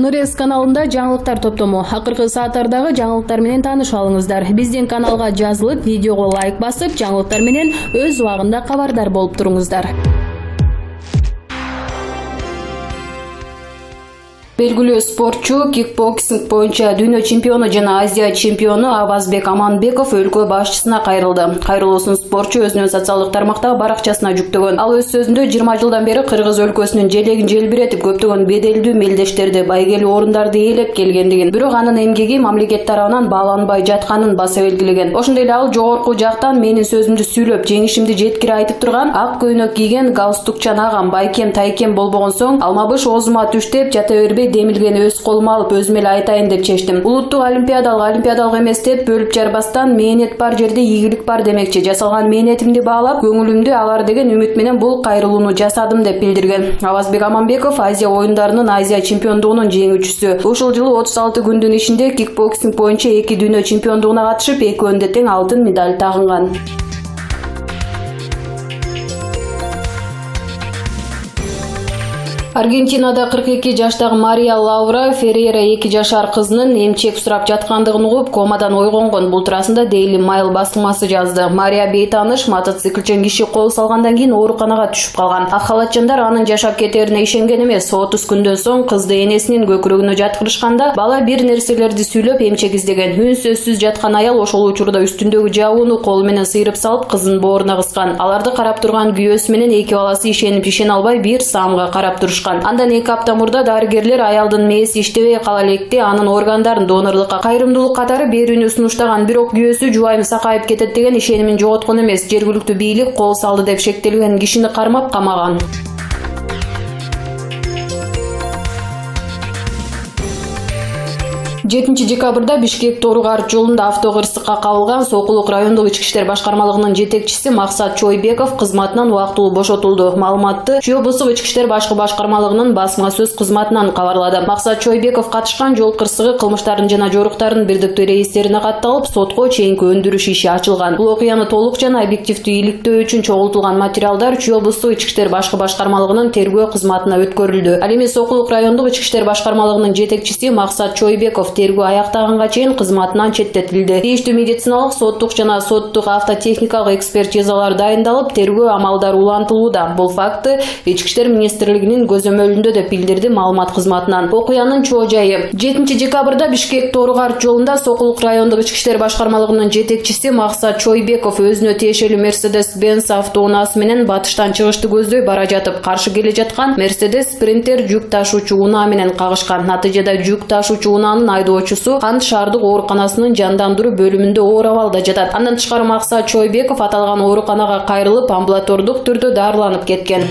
Нурес каналында жаңылыктар топтому. Акыркы сааттардагы жаңылыктар менен таанышып алыңыздар. Биздин каналга жазылып, видеого лайк басып, жаңылыктар менен өз убагында кабардар болуп туруңуздар. Белгилүү спортчу кикбоксинг боюнча дүйнө чемпиону жана Азия чемпиону Авазбек Аманбеков өлкө башчысына кайрылды. Кайрылуусун спортчу өзүнүн социалдык тармактагы баракчасына жүктөгөн. Ал өз сөзүндө 20 жылдан бери Кыргыз өлкөсүнүн желегин желбиретип, көптөгөн беделдүү мелдештерди, байгелүү орундарды ээлеп келгендигин, бирок анын эмгеги мамлекет тарабынан бааланбай жатканын баса белгилеген. Ошондой эле ал жогорку жактан менин сөзүмдү сүйлөп, жеңишимди жеткире айтып турган ак көйнөк кийген галстукчан агам байкем тайкем болбогон соң алмабыш оозума түш деп жата бербей демилгени өз колума алып өзүм эле айтайын деп чечтим. Улуттук олимпиадалык эмес деп бөлүп жарбастан мээнет бар жерде ийгилик бар демекчи. Жасалган мээнетимди баалап, көңүлүмдү алар деген үмүт менен бул кайрылууну жасадым деп билдирген. Авазбек Аманбеков Азия оюндарынын Азия чемпиондугунун жеңүүчүсү. Ушул жылы 36 күндүн ичинде кикбоксинг боюнча 2 дүйнө чемпиондугуна катышып, экөөнүндө тең алтын медаль тагынган. Аргентинада 42 жаштагы Мария Лаура Феррейра 2 жашар кызынын эмчек сурап жаткандыгын угуп, комадан ойгонгон. Бул туурасында Daily Mail басылмасы жазды. Мария бейтааныш мотоциклчен киши кол салгандан кийин ооруканага түшүп калган. Ак халатчандар анын жашап кетерине ишенген эмес. 30 күндөн соң кызды энесинин көкүрөгүнө жаткырышканда, бала бир нерселерди сүйлөп эмчек издеген. Үнсүзсүз жаткан аял ошол учурда үстүндөгү жабууну колу менен сыйрып салып, кызын бооруна кыскан. Аларды карап турган күйөөсү менен эки баласы ишене албай бир саамга карап турушкан. Андан 2 апта мурда дарыгерлер аялдын мээси иштебей кала электе анын органдарын донорлукка кайрымдуулук катары берүүнү сунуштаган, бирок күйөөсү жубайым сакайып кетет деген ишенимин жоготкон эмес. Жергиликтүү бийлик кол салды деп шектелген кишини кармап камаган. 7 декабрда Бишкек Тору-Карч жолунда автокырсыкка кабылган Сокулук райондук ички иштер башкармалыгынын жетекчиси Максат Чойбеков кызматынан убактылуу бошотулду. Маалыматты Чүй облустук ички иштер башкармалыгынын басма сөз кызматынан кабарлады. Максат Чойбеков катышкан жол кырсыгы кылмыштардын жана жоруктардын бирдиктүү реестерине катталып, сотко чейинки өндүрүш иши ачылган. Бул окуяны толук жана объективдүү иликтөө үчүн чогултулган материалдар Чүй облустук ички иштер башкармалыгынын тергөө кызматына өткөрүлдү. Ал эми Сокулук райондук ички иштер башкармалыгынын жетекчиси Максат Чойбеков тергөө аяктаганга чейин кызматынан четтетилди. Тийиштүү медициналык, соттук жана соттук автотехникалык экспертизалар дайындалып, тергөө амалдары улантылууда. Бул факты Ички иштер министрлигинин көзөмөлүндө деп билдирди маалымат кызматынан. Окуянын чоо жайы 7 декабрда Бишкек Тору-Карч жолунда Сокулук райондук ички иштер башкармалыгынын жетекчиси Максат Чойбеков өзүнө тиешелүү Mercedes-Benz автоунаасы менен батыштан чыгышты көздөй бара жатып, каршы келе жаткан Mercedes Sprinter жүк ташуучу унаа менен кагышкан. Натыйжада жүк ташуучу унаанын айдоочусу Кант шаардык ооруканасынын жандандыруу бөлүмүндө оор абалда жатат. Андан тышкары Максат Чойбеков аталган ооруканага кайрылып, амбулатордук түрдө дарыланып кеткен.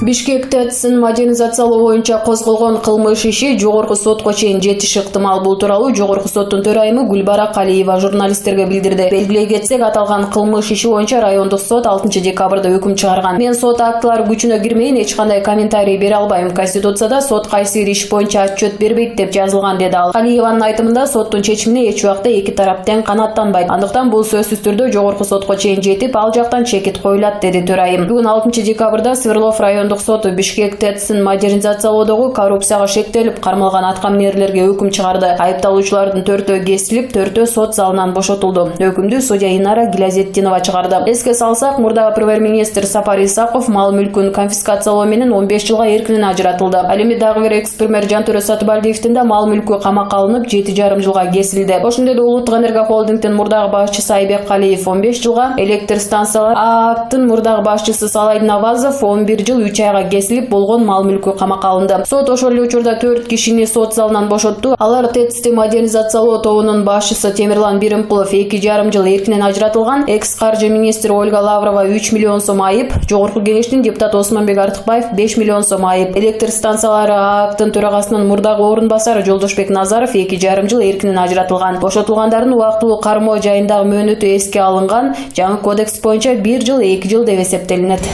Бишкек ТЭЦ-ин модернизациялоо боюнча козголгон кылмыш иши жогорку сотко чейин жетиши ыктымал. Бул тууралуу жогорку соттун төрайымы Гүлбара Калиева журналисттерге билдирди. Белгилей кетсек, аталган кылмыш иши боюнча райондук сот 6 декабрда өкүм чыгарган. Мен сот актылары күчүнө кирмейин, эч кандай комментарий бере албайм. Конституцияда сот кайсы иш боюнча отчет бербейт деп жазылган, деди ал. Калиеванын айтымында соттун чечимине эч убакта эки тарап тең канааттанбайт. Андыктан бул сөзсүз түрдө жогорку сотко чейин жетип, ал жактан чекит коюлат, деди төрайым. Бүгүн 6 декабрда Свердлов райондук соту Бишкек ТЭЦ-ин модернизациялоодогу коррупцияга шектелип кармалган аткаминерлерге өкүм чыгарды. Айыпталуучулардын 4-өө кесилип, 4-өө сот залынан бошотулду. Өкүмдү судья Инара Гилязеттинова чыгарды. Эске салсак, мурдагы премьер-министр Сапар Исаков мал мүлкүн конфискациялоо менен 15 жылга эркинен ажыратылды. Ал эми дагы бир экс-премьер Жантөре Сатыбалдиевдин да мал мүлкү камакка алынып 7,5 жылга кесилди. Ошондой эле Улуттук энергия холдингдин мурдагы башчысы Айбек Калиев 15 жылга, электр станциялар ААКтын мурдагы башчысы Салайдын Авазов 11 жыл 3 айга кесилип, болгон мал мүлкү камакка алынды. Сот ошол эле учурда 4 кишини сот залынан бошотту. Алар ТЭЦ-ти модернизациялоо тобунун башчысы Темирлан Биримкулов 2,5 жыл эркинен ажыратылган, экс-каржы министри Ольга Лаврова 3 миллион сом айып, жогорку кеңештин депутаты Осмонбек Артыкбаев 5 миллион сом айып, электр станциялары ААКтын төрагасынын мурдагы орун басары Жолдошбек Назаров 2,5 жыл эркинен ажыратылган. Бошотулгандардын убактылуу кармоо жайындагы мөөнөтү эске алынган. Жаңы кодекс боюнча 1 жыл 2 жыл деп эсептелинет.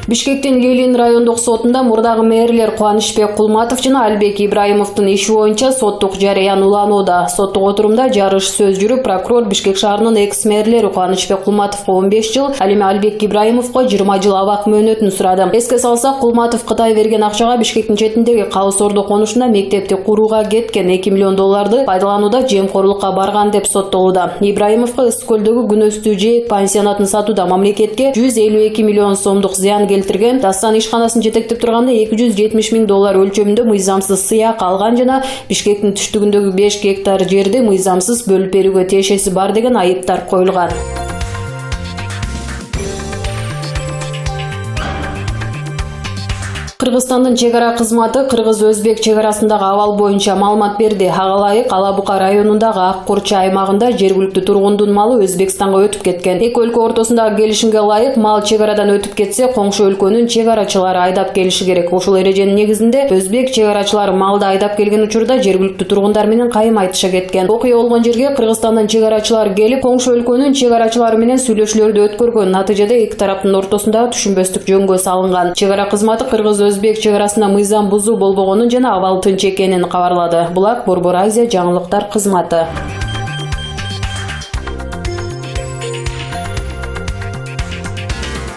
Бишкектин Ленин райондук сотунда мурдагы мэрлер Кубанычбек Кулматов жана Албек Ибраимовдун иши боюнча соттук жарыян уланууда. Соттук отурумда жарыш сөз жүрүп, прокурор Бишкек шаарынын экс-мэрлери Кубанычбек Кулматовго 15 жыл, ал эми Албек Ибраимовго 20 жыл абак мөөнөтүн сурады. Эске салсак, Кулматов Кытай берген акчага Бишкектин четиндеги Калыс Ордо конушунда мектепти курууга кеткен $2 миллион пайдаланууда жемкорлукка барган деп соттолууда. Ибраимовго Ысык көлдөгү күнөстүү жээк пансионатын сатууда мамлекетке 152 миллион сомдук зыян келтирген, Дастан ишканасын жетектеп турганда $270 миң өлчөмүндө мыйзамсыз сыяк алган жана Бишкектин түштүгүндөгү 5 гектар жерди мыйзамсыз бөлүп берүүгө тиешеси бар деген айыптар коюлган. Кыргызстандын чек ара кызматы кыргыз-өзбек чек арасындагы абал боюнча маалымат берди. Ага ылайык Ала-Бука районундагы Ак Курча аймагында жергиликтүү тургундун малы Өзбекстанга өтүп кеткен. Эки өлкө ортосундагы келишимге ылайык мал чек арадан өтүп кетсе, коңшу өлкөнүн чек арачылары айдап келиши керек. Ушул эреженин негизинде өзбек чек арачылары малды айдап келген учурда жергиликтүү тургундар менен кайым айтыша кеткен. Окуя болгон жерге Кыргызстандын чек арачылары келип, коңшу өлкөнүн чек арачылары менен сүйлөшүүлөрдү өткөргөн. Натыйжада эки тараптын ортосунда түшүнбөстүк жөнгө салынган. Чек ара кызматы Кыргыз-Өзбек чек арасында мыйзам бузуу болбогонун жана абал тынч экенин кабарлады. Булак Борбор Азия жаңылыктар кызматы.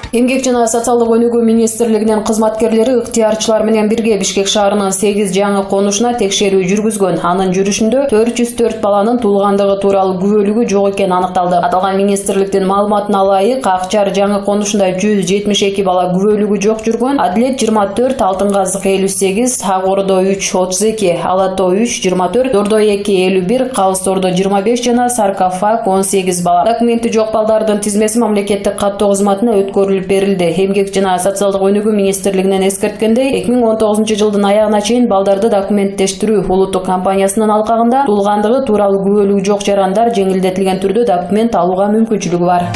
Эмгек жана социалдык өнүгүү министрлигинин кызматкерлери ыктыярчылар менен бирге Бишкек шаарынын 8 жаңы конушуна текшерүү жүргүзгөн. Анын жүрүшүндө 404 баланын туулгандыгы тууралуу күбөлүгү жок экени аныкталды. Аталган министрликтин маалыматына ылайык, Акчар жаңы конушунда 172 бала күбөлүгү жок жүргөн. Адилет 24, Алтын Казык 58, Ак Ордо 3 32, Алато 3 24, Дордо 2 51, Калыс Ордо 25 жана Саркофаг 18 бала. Документи жок балдардын тизмеси мамлекеттик каттоо кызматына өткөрүлүп берилди. Эмгек жана социалдык өнүгүү министрлигинен эскерткендей, 2019 жылдын аягына чейин балдарды документтештирүү улуттук компаниясынын алкагында туулгандыгы тууралуу күбөлүгү жок жарандар жеңилдетилген түрдө документ алууга мүмкүнчүлүгү бар.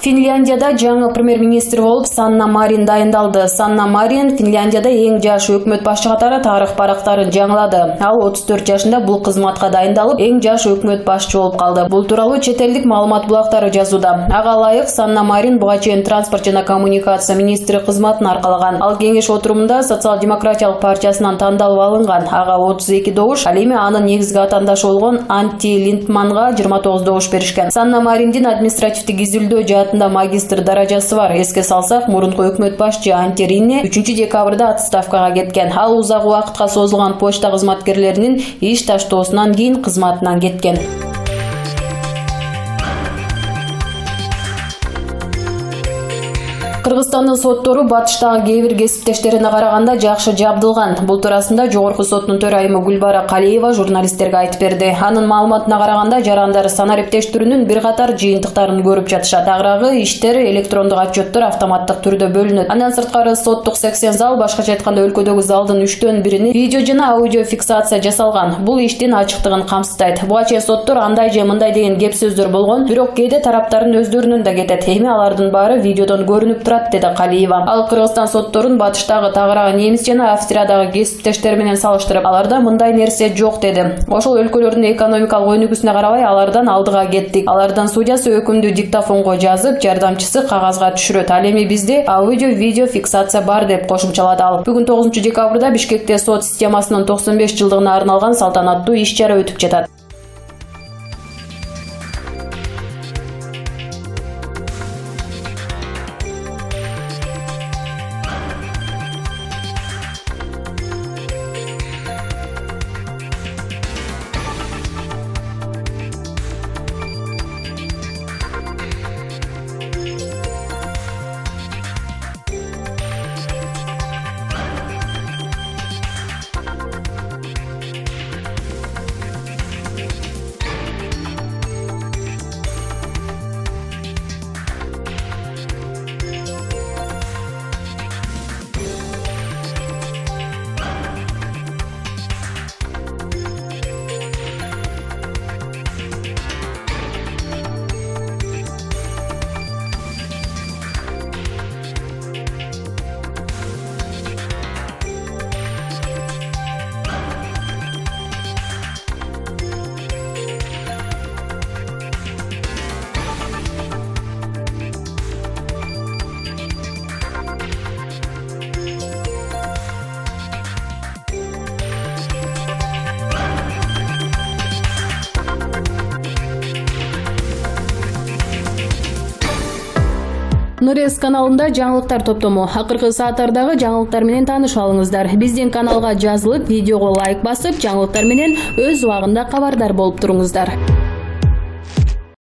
Финляндияда жаңы премьер-министр болуп Санна Марин дайындалды. Санна Марин Финляндияда эң жаш өкмөт башчы катары тарых барактарын жаңылады. Ал 34 жашында бул кызматка дайындалып, эң жаш өкмөт башчы болуп калды. Бул тууралуу чет элдик маалымат булактары жазууда. Ага ылайык Санна Марин буга чейин транспорт жана коммуникация министри кызматын аркалаган. Ал кеңеш отурумунда Социал-демократиялык партиясынан тандалып алынган. Ага 32 добуш, ал эми анын негизги атандашы болгон Анти Линдманга 29 добуш беришкен. Санна Мариндин административдик изилдөө магистр даражасы бар. Эске салсак, мурунку өкмөт башчы Анти Ринне 3 декабрда отставкага кеткен. Ал узак убакытка созулган почта кызматкерлеринин иш таштоосунан кийин кызматынан кеткен. Кыргызстандын соттору батыштагы кээ бир кесиптештерине караганда жакшы жабдылган. Бул туурасында Жогорку соттун төрайымы Гүлбара Калиева журналисттерге айтып берди. Анын маалыматына караганда жарандар санариптештирүүнүн бир катар жыйынтыктарын көрүп жатышат. Аграгы иштер электрондук отчеттор автоматтык түрдө бөлүнөт. Андан сырткары соттук 80 зал, башкача айтканда өлкөдөгү залдын 3төн бирини видео жана аудио фиксация жасалган. Бул иштин ачыктыгын камсыздайт. Буга чейин соттор андай же мындай деген кеп сөздөр болгон, бирок кээде тараптардын өздөрүнөн да кетет. Эми алардын баары видеодон көрүнүп деди Калиева. Ал Кыргызстан сотторун батыштагы тагыраагы немис жана Австриядагы кесиптештер менен салыштырып, аларда мындай нерсе жок деди. Ошол өлкөлөрдүн экономикалык өнүгүүсүнө карабай алардан алдыга кеттик. Алардын судьясы өкүмдү диктофонго жазып, жардамчысы кагазга түшүрөт. Ал эми бизде аудио-видео фиксация бар деп кошумчалады ал. Бүгүн 9 декабрда Бишкекте сот системасынын 95 жылдыгына арналган салтанаттуу иш-чара өтүп жатат. Нурес каналында жаңылыктар топтому. Акыркы сааттардагы жаңылыктар менен тааныша алыңыздар. Биздин каналга жазылып, видеого лайк басып, жаңылыктар менен өз убагында кабардар болуп туруңуздар.